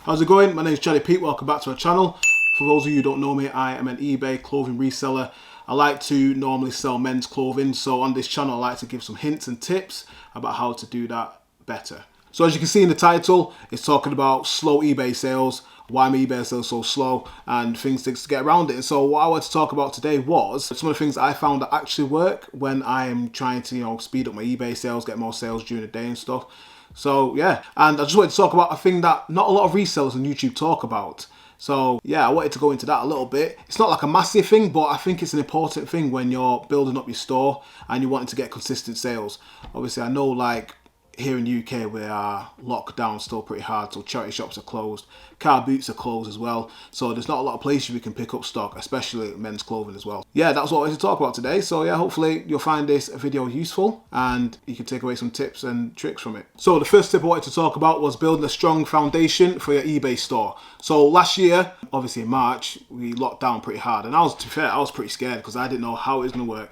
How's it going? My name is Chaddypete. Welcome back to our channel. For those of you who don't know me, I am an eBay clothing reseller. I like to normally sell men's clothing, so on this channel I like to give some hints and tips about how to do that better. So as you can see in the title, it's talking about slow eBay sales, why my eBay sales are so slow, and things to get around it. And so what I want to talk about today was some of the things I found that actually work when I am trying to, speed up my eBay sales, get more sales during the day and stuff. So yeah, and I just wanted to talk about a thing that not a lot of resellers on YouTube talk about. So yeah, I wanted to go into that a little bit. It's not like a massive thing, but I think it's an important thing when you're building up your store and you're wanting to get consistent sales. Obviously, I know like here in the UK we are locked down still pretty hard, so charity shops are closed, car boots are closed as well, so there's not a lot of places we can pick up stock, especially men's clothing as well. Yeah, that's what I wanted to talk about today. So yeah, hopefully you'll find this video useful and you can take away some tips and tricks from it. So the first tip I wanted to talk about was building a strong foundation for your eBay store. So last year, obviously in March, we locked down pretty hard, and to be fair, I was pretty scared because I didn't know how it was going to work.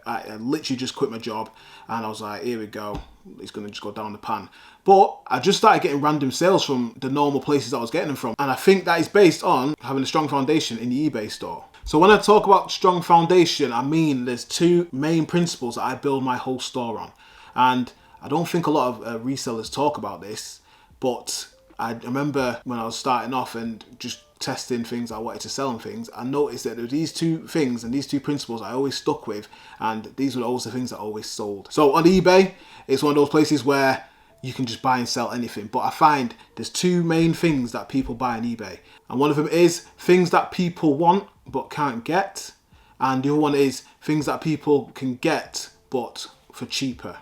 I literally just quit my job and I was like, here we go, it's going to just go down the pan. But I just started getting random sales from the normal places I was getting them from, and I think that is based on having a strong foundation in the eBay store. So when I talk about strong foundation, I mean there's two main principles that I build my whole store on, and I don't think a lot of resellers talk about this, but I remember when I was starting off and just testing things I wanted to sell and things, I noticed that there were these two things and these two principles I always stuck with, and these were always the things that I always sold. So on eBay, it's one of those places where you can just buy and sell anything, but I find there's two main things that people buy on eBay, and one of them is things that people want but can't get, and the other one is things that people can get but for cheaper.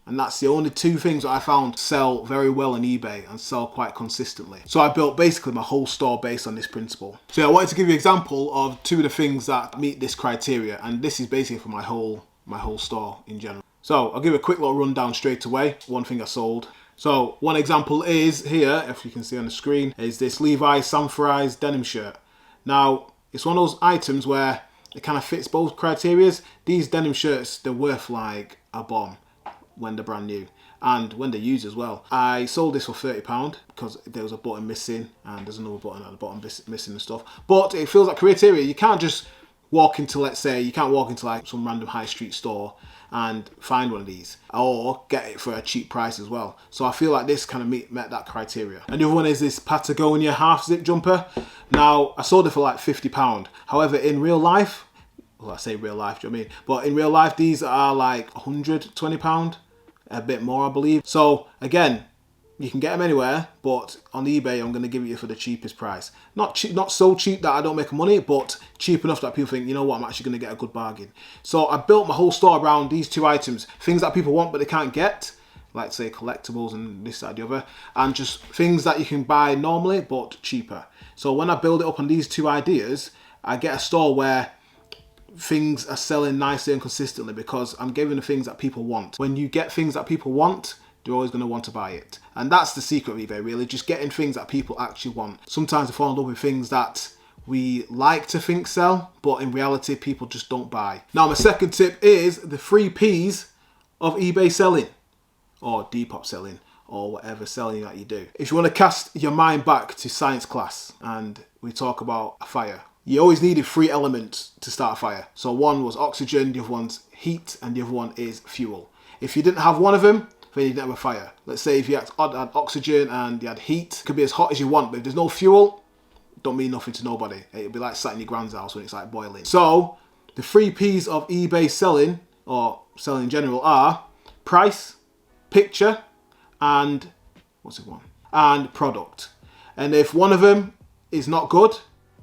And that's the only two things that I found sell very well on eBay and sell quite consistently. So I built basically my whole store based on this principle. So yeah, I wanted to give you an example of two of the things that meet this criteria, and this is basically for my whole store in general. So I'll give a quick little rundown straight away. One thing I sold. So one example is here, if you can see on the screen, is this Levi's Sanforize denim shirt. Now it's one of those items where it kind of fits both criterias. These denim shirts, they're worth like a bomb when they're brand new and when they're used as well. I sold this for £30 because there was a button missing and there's another button at the bottom missing and stuff. But it feels like criteria. You can't just walk into, let's say, you can't walk into like some random high street store and find one of these or get it for a cheap price as well. So I feel like this kind of met that criteria. And the other one is this Patagonia half zip jumper. Now I sold it for like £50. However, in real life, well, I say real life, do you know what I mean? But in real life, these are like £120. A bit more, I believe. So again, you can get them anywhere, but on eBay I'm going to give it you for the cheapest price. Not so cheap that I don't make money, but cheap enough that people think, you know what, I'm actually going to get a good bargain. So I built my whole store around these two items, things that people want but they can't get, like say collectibles and this, that, and the other, and just things that you can buy normally but cheaper. So when I build it up on these two ideas, I get a store where things are selling nicely and consistently because I'm giving the things that people want. When you get things that people want, they're always going to want to buy it. And that's the secret of eBay, really, just getting things that people actually want. Sometimes we fall in love with things that we like to think sell, but in reality, people just don't buy. Now, my second tip is the 3 Ps of eBay selling, or Depop selling, or whatever selling that you do. If you want to cast your mind back to science class and we talk about a fire, you always needed 3 elements to start a fire. So one was oxygen, the other one's heat, and the other one is fuel. If you didn't have one of them, then you didn't have a fire. Let's say if you had oxygen and you had heat, it could be as hot as you want, but if there's no fuel, it don't mean nothing to nobody. It'll be like sat in your grand's house when it's like boiling. So the 3 Ps of eBay selling, or selling in general, are price, picture, and what's it one? And product. And if one of them is not good,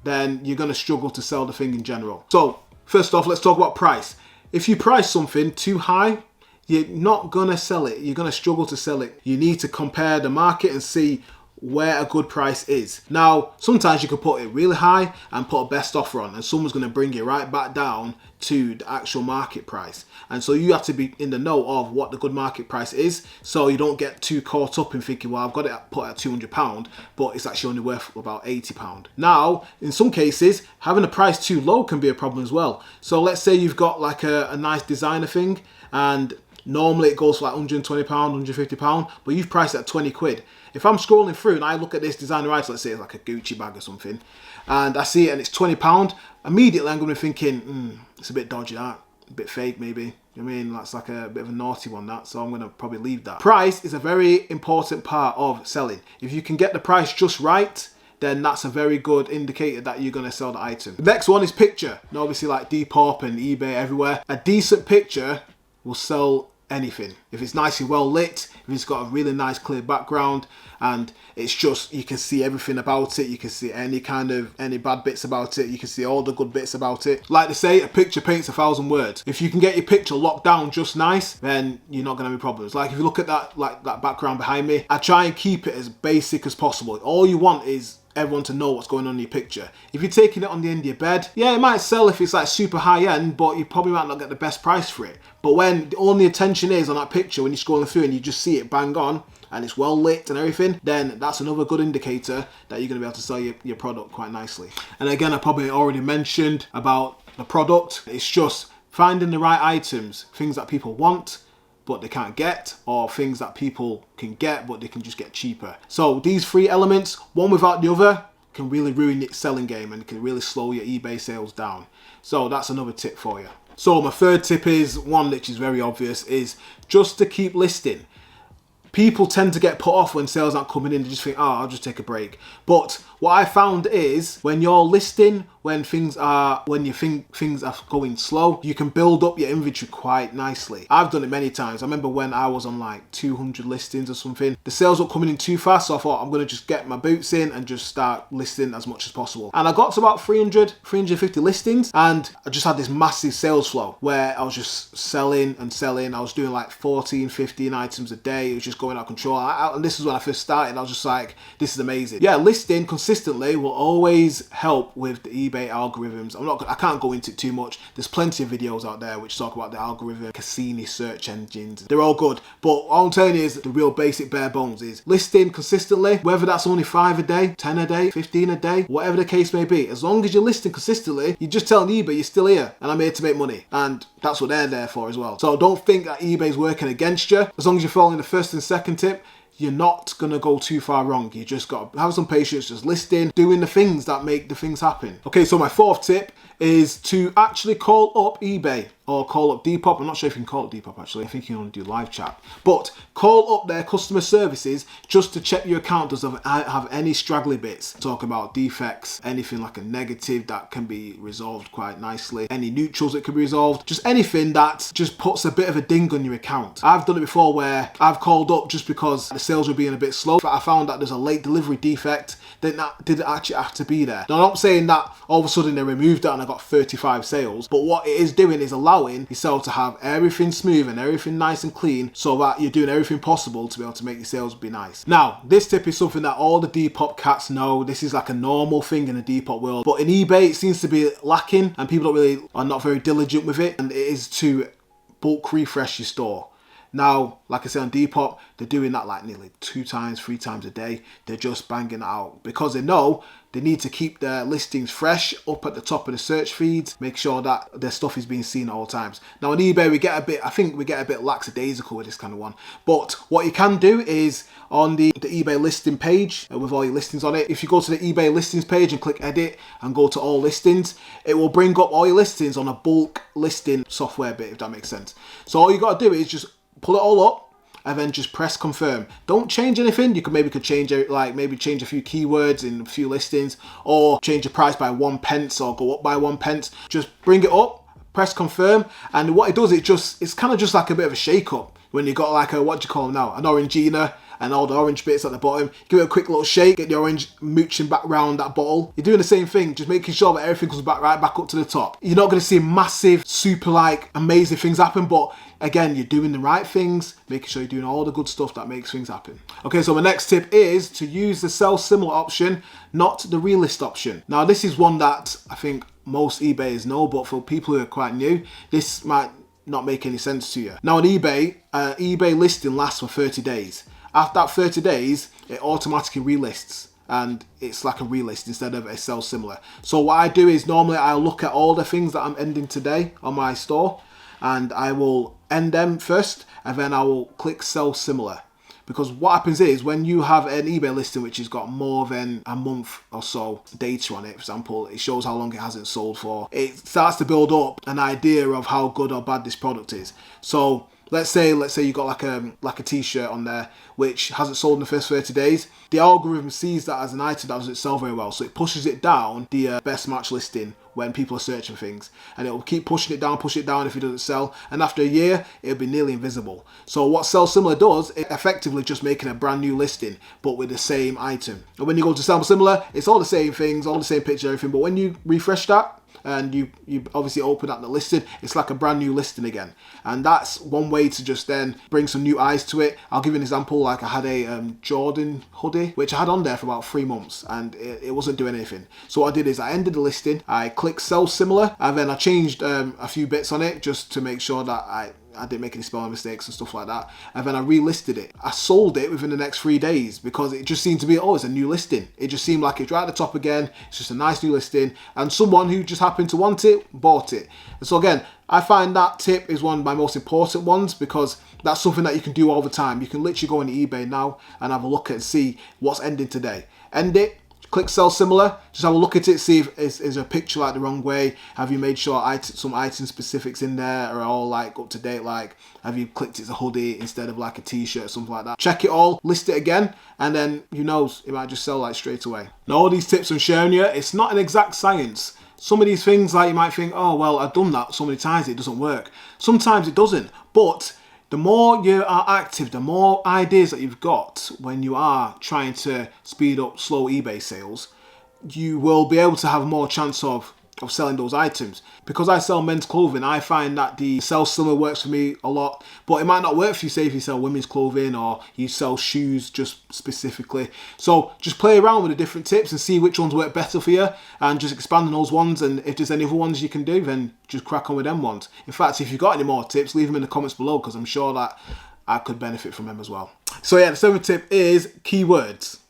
then you're going to struggle to sell the thing in general. So first off, let's talk about price. If you price something too high, you're not going to sell it. You're going to struggle to sell it. You need to compare the market and see where a good price is. Now, sometimes you could put it really high and put a best offer on, and someone's going to bring you right back down to the actual market price. And so you have to be in the know of what the good market price is, so you don't get too caught up in thinking, well, I've got it put at £200, but it's actually only worth about £80. Now, in some cases, having a price too low can be a problem as well. So let's say you've got like a nice designer thing and Normally it goes for like £120, £150, but you've priced it at 20 quid. If I'm scrolling through and I look at this designer item, let's say it's like a Gucci bag or something, and I see it and it's £20, immediately I'm going to be thinking, it's a bit dodgy, that, a bit fake maybe. I mean, that's like a bit of a naughty one, that, so I'm going to probably leave that. Price is a very important part of selling. If you can get the price just right, then that's a very good indicator that you're going to sell the item. The next one is picture. Now, obviously, like Depop and eBay everywhere, a decent picture will sell anything. If it's nicely well lit, if it's got a really nice clear background, and it's just, you can see everything about it, you can see any bad bits about it, you can see all the good bits about it. Like they say, a picture paints 1,000 words. If you can get your picture locked down just nice, then you're not going to have any problems. Like if you look at that, like that background behind me, I try and keep it as basic as possible. All you want is everyone to know what's going on in your picture. If you're taking it on the end of your bed, yeah, it might sell if it's like super high end, but you probably might not get the best price for it. But when the only attention is on that picture, when you're scrolling through and you just see it bang on and it's well lit and everything, then that's another good indicator that you're going to be able to sell your product quite nicely. And again, I probably already mentioned about the product. It's just finding the right items, things that people want but they can't get, or things that people can get but they can just get cheaper. So these three elements, one without the other, can really ruin your selling game and can really slow your eBay sales down. So that's another tip for you. So my third tip is one which is very obvious, is just to keep listing. People tend to get put off when sales aren't coming in. They just think, I'll just take a break. But what I found is when you're listing, when you think things are going slow, you can build up your inventory quite nicely. I've done it many times. I remember when I was on like 200 listings or something, the sales were coming in too fast, so I thought I'm going to just get my boots in and just start listing as much as possible. And I got to about 350 listings, and I just had this massive sales flow where I was just selling and selling. I was doing like 14, 15 items a day. It was just going out of control. And this is when I first started. I was just like, this is amazing. Yeah, listing consistently will always help with the eBay algorithms. I can't go into it too much. There's plenty of videos out there which talk about the algorithm, Cassini search engines. They're all good. But all I'm telling you is the real basic bare bones is listing consistently, whether that's only 5 a day, 10 a day, 15 a day, whatever the case may be. As long as you're listing consistently, you're just telling eBay you're still here and I'm here to make money. And that's what they're there for as well. So don't think that eBay's working against you. As long as you're following the first and second tip, you're not going to go too far wrong. You just got to have some patience, just listing, doing the things that make the things happen. Okay, so my fourth tip is to actually call up eBay or call up Depop. I'm not sure if you can call up Depop actually. I think you can only do live chat. But call up their customer services just to check your account doesn't have any straggly bits. Talk about defects, anything like a negative that can be resolved quite nicely, any neutrals that can be resolved, just anything that just puts a bit of a ding on your account. I've done it before where I've called up just because the sales were being a bit slow. I found that there's a late delivery defect that didn't actually have to be there. Now, I'm not saying that all of a sudden they removed that and I got 35 sales, but what it is doing is allowing yourself to have everything smooth and everything nice and clean so that you're doing everything possible to be able to make your sales be nice. Now, this tip is something that all the Depop cats know. This is like a normal thing in the Depop world, but in eBay it seems to be lacking and people are not very diligent with it, and it is to bulk refresh your store. Now, like I said on Depop, they're doing that like nearly 2 times, 3 times a day. They're just banging it out because they know they need to keep their listings fresh up at the top of the search feeds, make sure that their stuff is being seen at all times. Now on eBay, I think we get a bit lackadaisical with this kind of one. But what you can do is on the eBay listing page with all your listings on it, if you go to the eBay listings page and click edit and go to all listings, it will bring up all your listings on a bulk listing software bit, if that makes sense. So all you got to do is just pull it all up and then just press confirm. Don't change anything. You could change it, like maybe change a few keywords in a few listings, or change the price by 1 pence or go up by 1 pence. Just bring it up, press confirm, and what it does, it's kind of just like a bit of a shake up when you got like what do you call them now, an Orangina and all the orange bits at the bottom. Give it a quick little shake, get the orange mooching back round that bottle. You're doing the same thing, just making sure that everything comes right back up to the top. You're not going to see massive, super like amazing things happen, but again, you're doing the right things, making sure you're doing all the good stuff that makes things happen. Okay, so my next tip is to use the sell similar option, not the relist option. Now, this is one that I think most eBayers know, but for people who are quite new, this might not make any sense to you. Now on eBay, eBay listing lasts for 30 days. After that 30 days, it automatically relists, and it's like a relist instead of a sell similar. So what I do is normally I'll look at all the things that I'm ending today on my store, and I will end them first, and then I will click sell similar. Because what happens is when you have an eBay listing which has got more than a month or so data on it, for example, it shows how long it hasn't sold for. It starts to build up an idea of how good or bad this product is. So let's say you got like a t-shirt on there which hasn't sold in the first 30 days. The algorithm sees that as an item that doesn't sell very well, so it pushes it down the best match listing when people are searching things, and it will keep pushing it down if it doesn't sell, and after a year it'll be nearly invisible. So what sell similar does, it effectively just making a brand new listing but with the same item. And when you go to sell similar, it's all the same things, all the same picture, everything, but when you refresh that and you obviously open up the listing, it's like a brand new listing again. And that's one way to just then bring some new eyes to it. I'll give you an example. Like I had a Jordan hoodie which I had on there for about 3 months, and it wasn't doing anything. So what I did is I ended the listing, I clicked sell similar, and then I changed a few bits on it just to make sure that I didn't make any spelling mistakes and stuff like that. And then I relisted it. I sold it within the next 3 days because it just seemed to be, oh, it's a new listing. It just seemed like it's right at the top again. It's just a nice new listing. And someone who just happened to want it, bought it. And so again, I find that tip is one of my most important ones because that's something that you can do all the time. You can literally go on eBay now and have a look at and see what's ending today. End it. Click sell similar, just have a look at it, see if is a picture like the wrong way. Have you made sure some item specifics in there are all like up to date? Like, have you clicked it's a hoodie instead of like a t-shirt or something like that? Check it all, list it again, and then who knows, it might just sell like straight away. Now all these tips I'm sharing you, it's not an exact science. Some of these things, like, you might think, oh well, I've done that so many times it doesn't work. Sometimes it doesn't, but the more you are active, the more ideas that you've got when you are trying to speed up slow eBay sales, you will be able to have more chance of selling those items. Because I sell men's clothing, I find that the sell similar works for me a lot, but it might not work for you, say if you sell women's clothing or you sell shoes just specifically. So just play around with the different tips and see which ones work better for you, and just expand on those ones, and if there's any other ones you can do, then just crack on with them ones. In fact, if you've got any more tips, leave them in the comments below because I'm sure that I could benefit from them as well. So yeah, the 7th tip is keywords.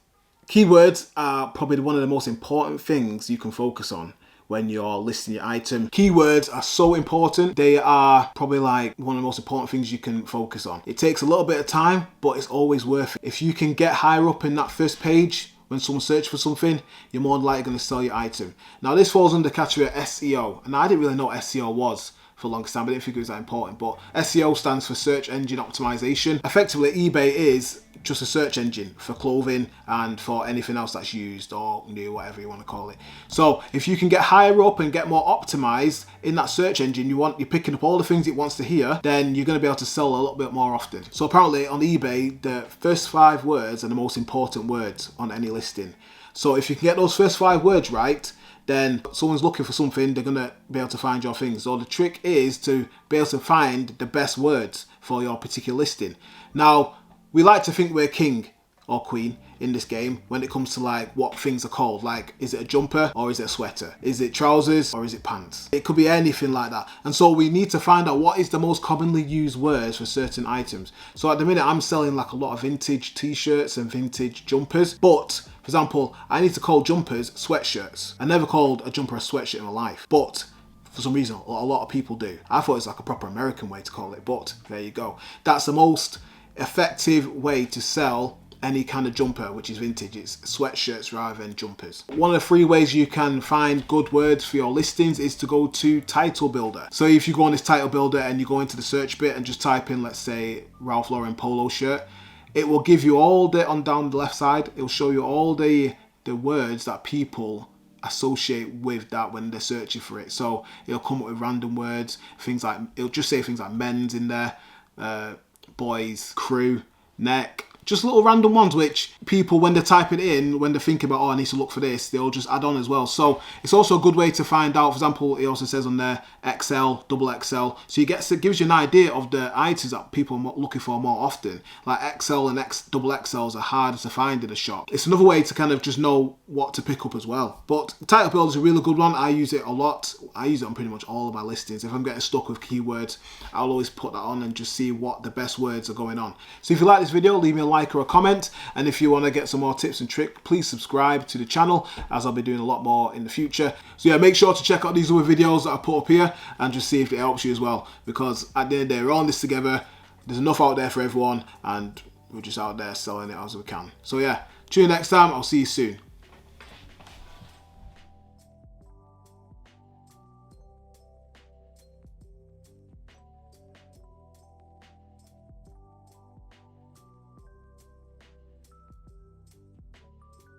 Keywords are probably one of the most important things you can focus on when you're listing your item. Keywords are so important. They are probably like one of the most important things you can focus on. It takes a little bit of time, but it's always worth it. If you can get higher up in that first page when someone searches for something, you're more than likely going to sell your item. Now this falls under the category of SEO, and I didn't really know what SEO was for a long time. I didn't think it was that important, but SEO stands for search engine optimization. Effectively, eBay is just a search engine for clothing and for anything else that's used or new, whatever you want to call it. So if you can get higher up and get more optimized in that search engine, you're picking up all the things it wants to hear, then you're going to be able to sell a little bit more often. So apparently on eBay, the first 5 words are the most important words on any listing. So if you can get those first 5 words right, then someone's looking for something, they're going to be able to find your things. So the trick is to be able to find the best words for your particular listing. Now, we like to think we're king or queen in this game when it comes to like what things are called. Like, is it a jumper or is it a sweater? Is it trousers or is it pants? It could be anything like that. And so we need to find out what is the most commonly used words for certain items. So at the minute I'm selling like a lot of vintage t-shirts and vintage jumpers, but for example, I need to call jumpers sweatshirts. I never called a jumper a sweatshirt in my life, but for some reason a lot of people do. I thought it was like a proper American way to call it, but there you go. That's the most effective way to sell any kind of jumper which is vintage. It's sweatshirts rather than jumpers. One of the 3 ways you can find good words for your listings is to go to Title Builder. So if you go on this Title Builder and you go into the search bit and just type in, let's say, Ralph Lauren polo shirt, it will give you all the, on down the left side, it will show you all the words that people associate with that when they're searching for it. So it'll come up with random words, things like, it'll just say things like men's in there, boys, crew, neck, just little random ones which people, when they're typing in, when they're thinking about, oh, I need to look for this, they'll just add on as well. So it's also a good way to find out. For example, it also says on there XL, double XL. So it gives you an idea of the items that people are looking for more often. Like XL and double XLs are harder to find in a shop. It's another way to kind of just know what to pick up as well. But Title Builder is a really good one. I use it a lot. I use it on pretty much all of my listings. If I'm getting stuck with keywords, I'll always put that on and just see what the best words are going on. So if you like this video, leave me a like like or a comment. And if you want to get some more tips and tricks, please subscribe to the channel, as I'll be doing a lot more in the future. So yeah, make sure to check out these other videos that I put up here and just see if it helps you as well, because at the end of the day, we're on this together. There's enough out there for everyone, and we're just out there selling it as we can. So yeah, tune in next time. I'll see you soon.